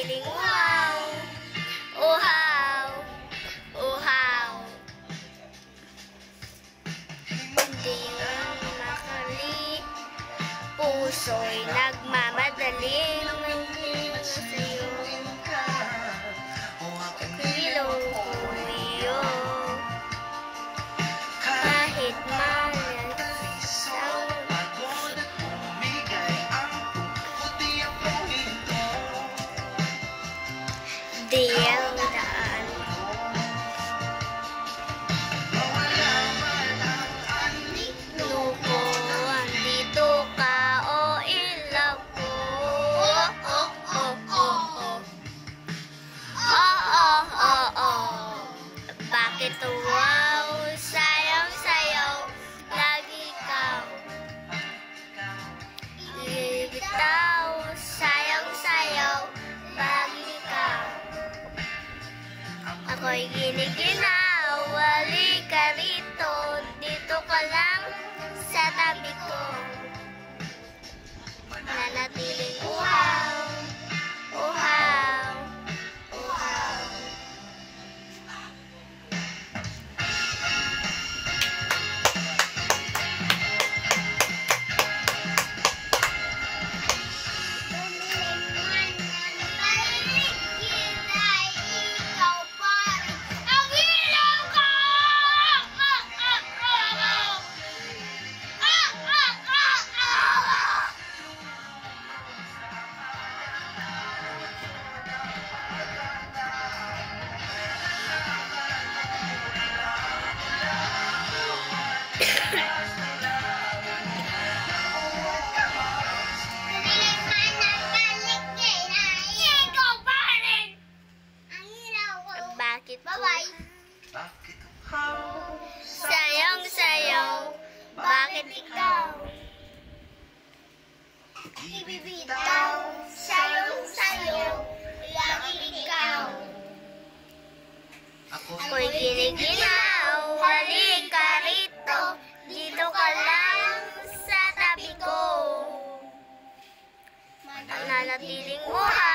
nananatiling uhaw, uhaw, uhaw. Hindi makali, puso'y nagmamadaling sa'yo. Kuyo, kahit malasaw, di ang daan. Luko, andito ka o ilaw ko. Bakit wow, sayang-sayaw, lagi ikaw. Ibitaw, sayang-sayaw, lagi ikaw. Ako'y giniginaw, halika rito, dito ka lang sa tabi ko. Nanatiling uhaw, uhaw, uhaw. Bakit bye-bye? Sayang-sayaw, bakit ikaw? Ibibitaw, sayang-sayaw, lagi ikaw. Ako'y giniginaw, halika rito, dito ka lang sa tabi ko. Nananatiling uhaw.